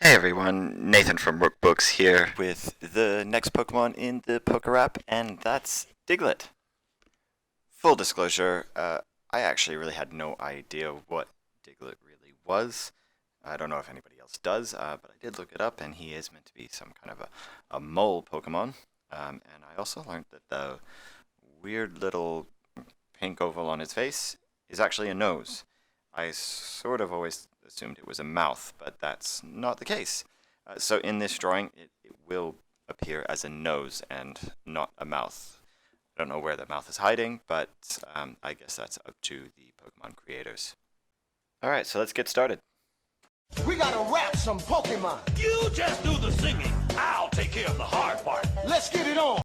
Hey everyone, Nathan from Rookbooks here with the next Pokemon in the Pokerap, and that's Diglett. Full disclosure, I actually really had no idea what Diglett really was. I don't know if anybody else does, but I did look it up, and he is meant to be some kind of a mole Pokemon. And I also learned that the weird little pink oval on his face is actually a nose. I sort of always assumed it was a mouth, but that's not the case. So in this drawing, it will appear as a nose and not a mouth. I don't know where the mouth is hiding, but I guess that's up to the Pokemon creators. Alright, so let's get started. We gotta rap some Pokemon. You just do the singing. I'll take care of the hard part. Let's get it on.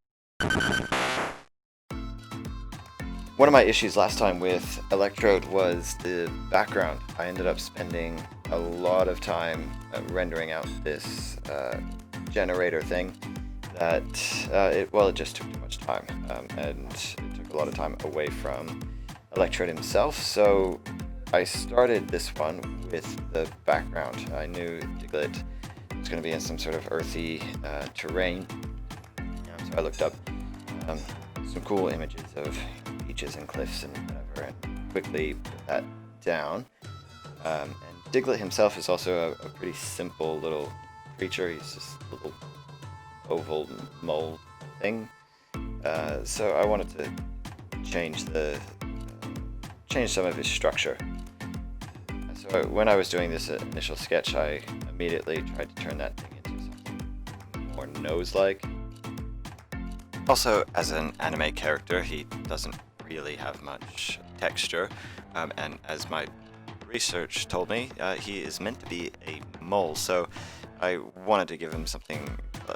One of my issues last time with Electrode was the background. I ended up spending a lot of time rendering out this generator thing that it just took too much time, and it took a lot of time away from Electrode himself. So I started this one with the background. I knew Diglett was going to be in some sort of earthy terrain, so I looked up some cool images of beaches and cliffs and whatever, and quickly put that down. And Diglett himself is also a pretty simple little creature. He's just a little oval mole thing. So I wanted to change some of his structure. So when I was doing this initial sketch, I immediately tried to turn that thing into something more nose-like. Also, as an anime character, he doesn't really have much texture, and as my research told me, he is meant to be a mole, so I wanted to give him something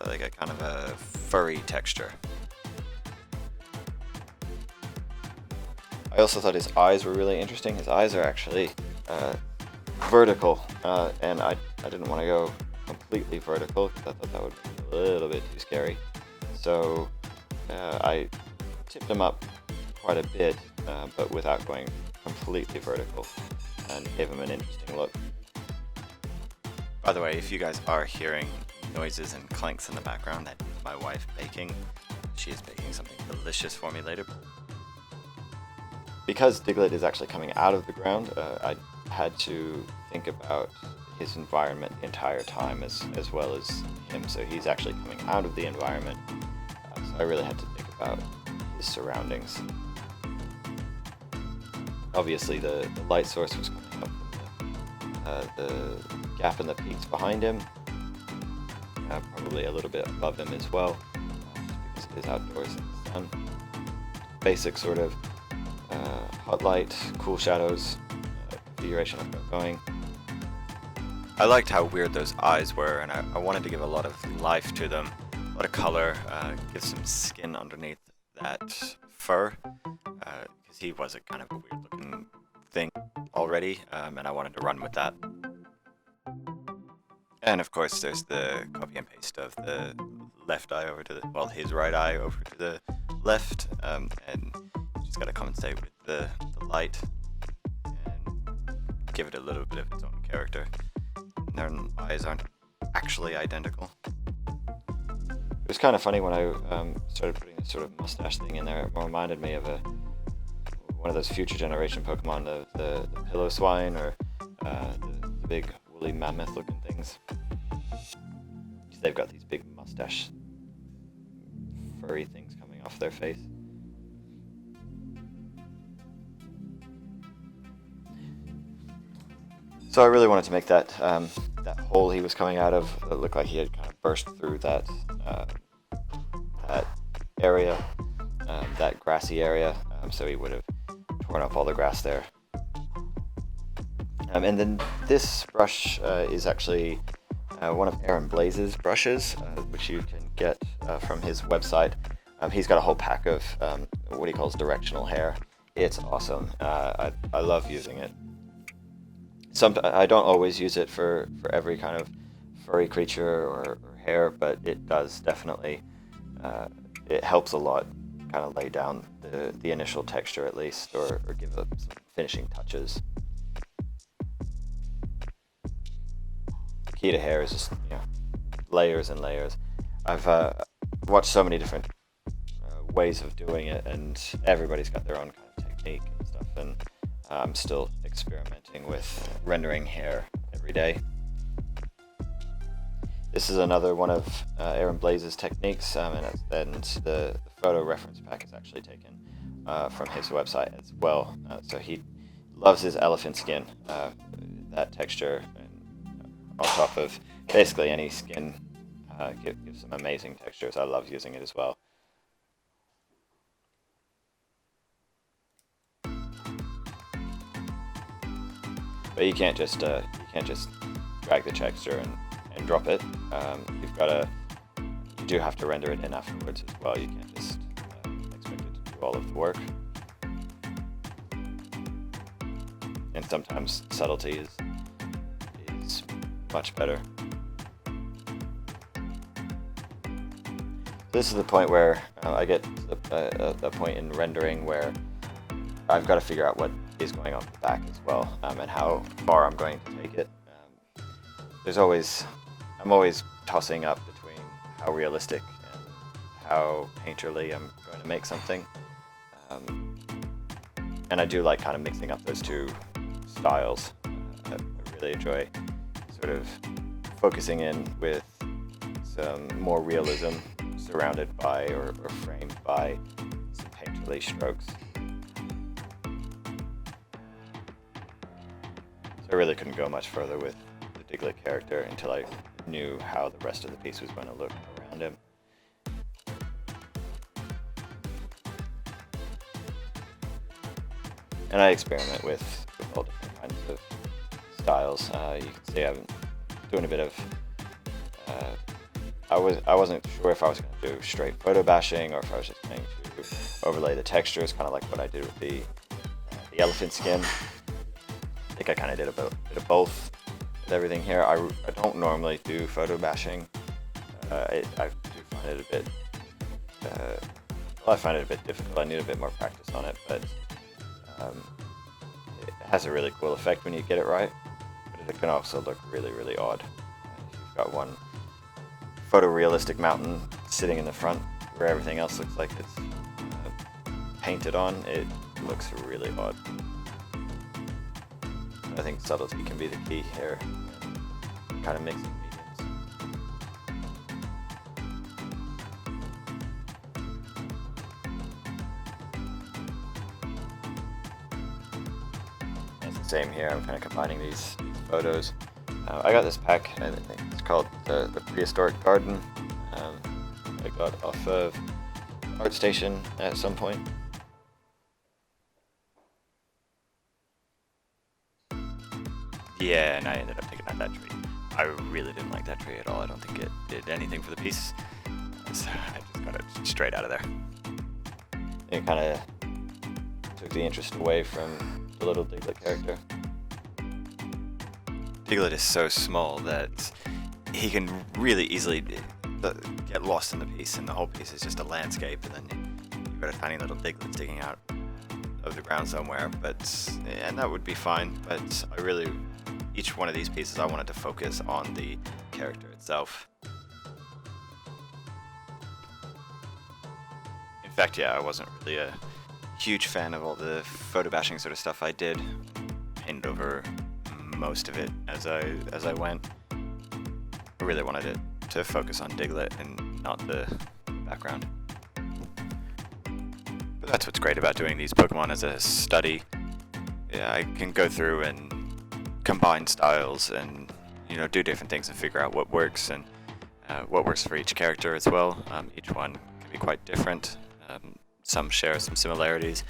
like a kind of a furry texture. I also thought his eyes were really interesting. His eyes are actually vertical, and I didn't want to go completely vertical because I thought that would be a little bit too scary. So I tipped him up quite a bit, but without going completely vertical, and gave him an interesting look. By the way, if you guys are hearing noises and clanks in the background, that is my wife baking. She is baking something delicious for me later. Because Diglett is actually coming out of the ground, I had to think about his environment the entire time as well as him. So he's actually coming out of the environment. So I really had to think about his surroundings. Obviously, the light source was coming up from the gap in the peaks behind him, probably a little bit above him as well, just because it is outdoors in the sun. Basic sort of hot light, cool shadows configuration I've got going. I liked how weird those eyes were, and I wanted to give a lot of life to them, a lot of color, give some skin underneath that fur, because he was a kind of a weird looking thing already, and I wanted to run with that. And of course there's the copy and paste of the left eye over to his right eye over to the left, and just gotta compensate with the light and give it a little bit of its own character. Their eyes aren't actually identical. It was kind of funny when I started putting this sort of mustache thing in there. It reminded me of one of those future generation Pokemon, the pillow swine, or the big woolly mammoth looking things. They've got these big mustache furry things coming off their face. So I really wanted to make that that hole he was coming out of look like he had kind of burst through that area, that grassy area, so he would have torn up all the grass there. And then this brush is actually one of Aaron Blaze's brushes, which you can get from his website. He's got a whole pack of what he calls directional hair. It's awesome. I love using it. I don't always use it for every kind of furry creature or hair, but it does definitely, it helps a lot kind of lay down the initial texture at least, or give it some finishing touches. key to hair is just, you know, layers and layers. I've watched so many different ways of doing it, and everybody's got their own kind of technique and stuff, and I'm still experimenting with rendering hair every day. This is another one of Aaron Blaze's techniques, and the photo reference pack is actually taken from his website as well. So he loves his elephant skin, that texture, and on top of basically any skin, gives some amazing textures. I love using it as well. But you can't just drag the texture and drop it. You do have to render it in afterwards as well. You can't just expect it to do all of the work. And sometimes subtlety is much better. This is the point where I get to the point in rendering where I've got to figure out what is going on the back as well, and how far I'm going to take it. I'm always tossing up between how realistic and how painterly I'm going to make something. And I do like kind of mixing up those two styles. I really enjoy sort of focusing in with some more realism surrounded by or framed by some painterly strokes. I really couldn't go much further with the Diglett character until I knew how the rest of the piece was going to look around him. And I experiment with all different kinds of styles. You can see I'm doing a bit of... I wasn't sure if I was going to do straight photo bashing or if I was just going to overlay the textures, kind of like what I did with the elephant skin. I think I kind of did a bit of both with everything here. I don't normally do photo bashing. I do find it a bit. I find it a bit difficult. I need a bit more practice on it, but it has a really cool effect when you get it right. But it can also look really, really odd. If you've got one photorealistic mountain sitting in the front where everything else looks like it's painted on, it looks really odd. I think subtlety can be the key here, kind of mixing mediums. It's the same here, I'm kind of combining these photos. I got this pack, I think it's called the Prehistoric Garden. I got off of ArtStation at some point. Yeah, and I ended up taking out that tree. I really didn't like that tree at all. I don't think it did anything for the piece. So I just got it straight out of there. It kind of took the interest away from the little Diglett character. Diglett is so small that he can really easily get lost in the piece, and the whole piece is just a landscape, and then you've got a tiny little Diglett sticking out of the ground somewhere. And that would be fine, but each one of these pieces I wanted to focus on the character itself. In fact, yeah, I wasn't really a huge fan of all the photo bashing sort of stuff I did. Painted over most of it as I went. I really wanted it to focus on Diglett and not the background. But that's what's great about doing these Pokemon as a study. Yeah, I can go through and combine styles and, you know, do different things and figure out what works and what works for each character as well. Each one can be quite different. Some share some similarities,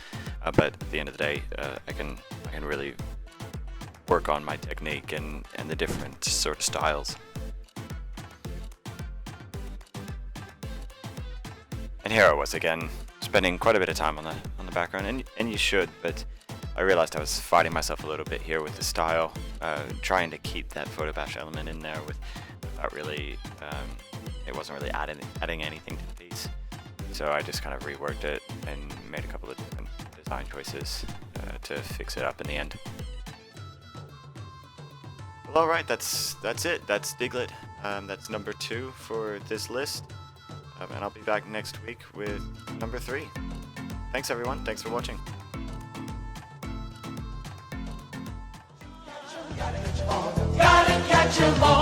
but at the end of the day, I can really work on my technique and the different sort of styles. And here I was again, spending quite a bit of time on the background, and you should, but I realized I was fighting myself a little bit here with the style, trying to keep that photo bash element in there without really, it wasn't really adding anything to the piece. So I just kind of reworked it and made a couple of different design choices to fix it up in the end. Well, all right, that's it. That's Diglett. That's number 2 for this list, and I'll be back next week with number 3. Thanks, everyone. Thanks for watching. Gotta catch 'em all.